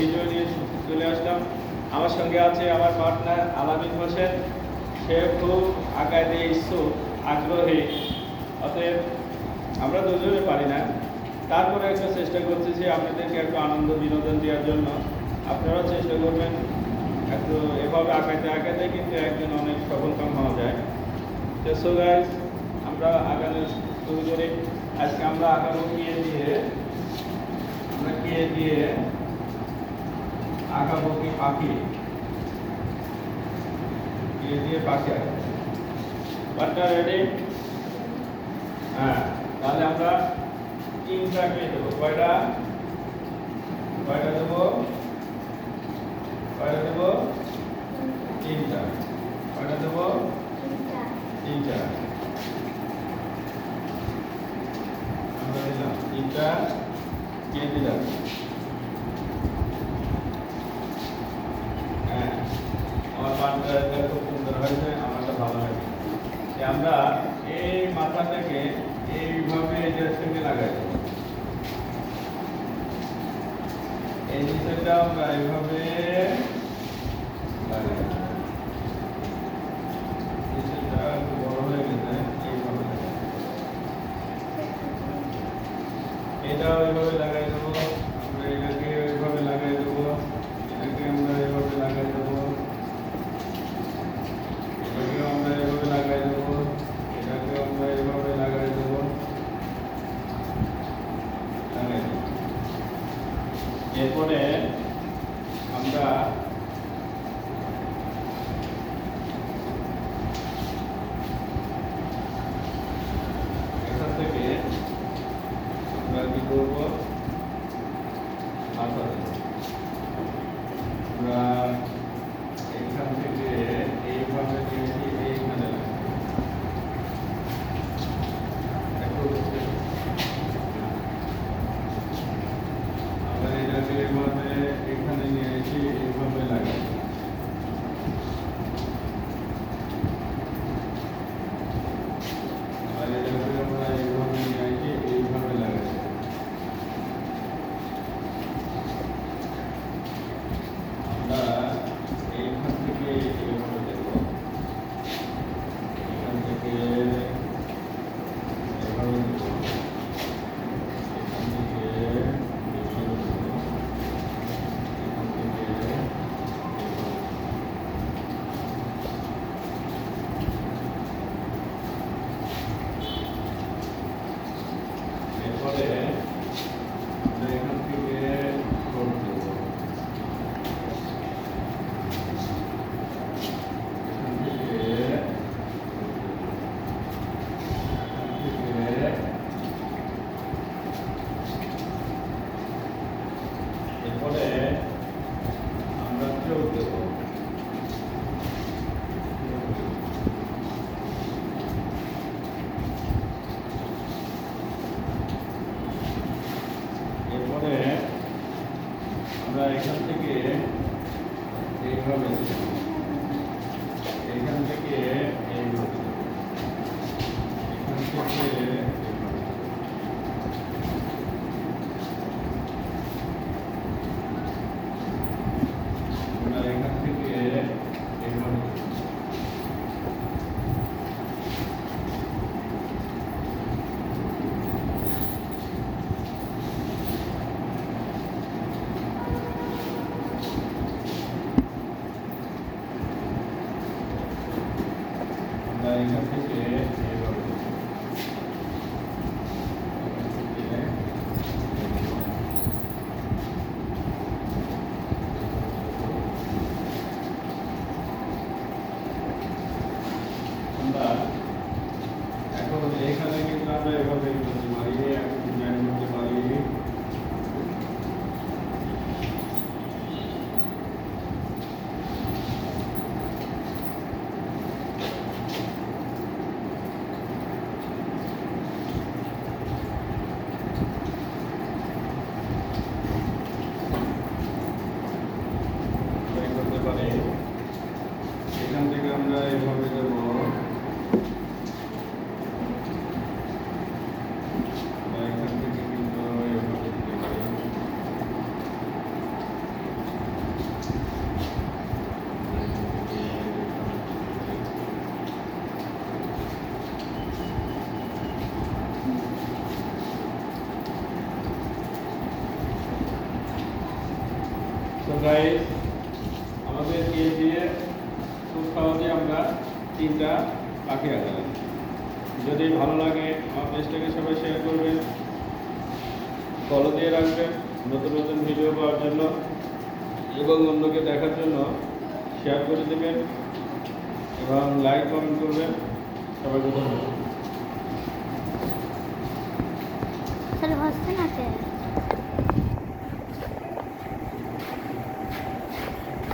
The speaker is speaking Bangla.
ভিডিও নিয়ে চলে আসলাম। আমার সঙ্গে আছে আমার পার্টনার আলামিন হোসেন। সে খুব আগাইতে ইচ্ছুক, আগ্রহী। অতএব আমরা দুজনে পারি না, তারপরে একটা চেষ্টা করতেছি আপনাদেরকে একটু আনন্দ বিনোদন দেওয়ার জন্য। আপনারাও চেষ্টা করবেন একটু এভাবে আঁকাইতে কিন্তু একদিন অনেক সফলকাম হওয়া যায়। সো গাইস, আমরা আগানো শুরু করি। আজকে আমরা আঁকাবো কে দিয়ে আঁকাবো কি পাখি, কে দিয়ে পাখি আঁকাবো। বাচ্চা রেডি? হ্যাঁ, তাহলে আমরা তিনটা কে দেবো। কয়টা দেবো? তিনটা। কয়টা দেবো? তিনটা। আমরা দিলাম তিনটা, কে দিলাম। হ্যাঁ, আমার পানটা খুব সুন্দর হয়েছে, আমারটা ভালো লাগে। আমরা এই মাথাটাকে এইভাবে এটার সঙ্গে লাগাই দেবো। এই নিচেটা আমরা এইভাবে লাগাই, নিচেটা একটু বড় হয়ে গেছে, এইভাবে লাগাই। এটাও এইভাবে লাগাই দেবো। আমরা এটাকে এইভাবে লাগাই দেবো, এটাকে আমরা এইভাবে লাগাই দেবো, এটাকেও আমরা এইভাবে লাগাই দেবো, এটাকেও আমরা এইভাবে লাগাই দেবো। এরপরে আমরা এখান থেকে আমরা কি করবো, মাথা দেবো। আমরা এখান থেকে এইভাবে দিয়েছি, এইখানে আমরা এটাকে এইভাবে এখানে নিয়ে এসে এইভাবে লাগাই। আর এটাকে আমরা এইভাবে নিয়ে এসে এইভাবে লাগাই। আমরা এইখান থেকে এইভাবে দেব, এখান থেকে এভাবে দেব, এখান থেকে এভাবে দেব, এখান থেকে এরপরে আমরা এখান থেকে ঠোঁট দেব, এখান থেকে এরপরে আমরা চোখ দেব। এরপরে আমরা এখান থেকে এইভাবে দেব, এখান থেকে এইভাবে দেব, এখান থেকে আমরা এখান থেকে এইভাবে দেব। আমরা এখান থেকে এইভাবে দেব, এখান থেকে আমরা এখন এখানে কিন্তু আমরা এভাবে করতে পারি, এখন ডিজাইন করতে পারি। গাইস, আমাদেরকে দিয়ে খুব সহজে আমরা 3টা পাখি আঁকালাম। যদি ভালো লাগে আমার পেজটাকে সবাই শেয়ার করবেন, ফলো দিয়ে রাখবেন নতুন নতুন ভিডিও পাওয়ার জন্য এবং অন্যকে দেখার জন্য শেয়ার করে দেবেন এবং লাইক কমেন্ট করবেন। সবাইকে ধন্যবাদ। তাহলে হচ্ছে না কে?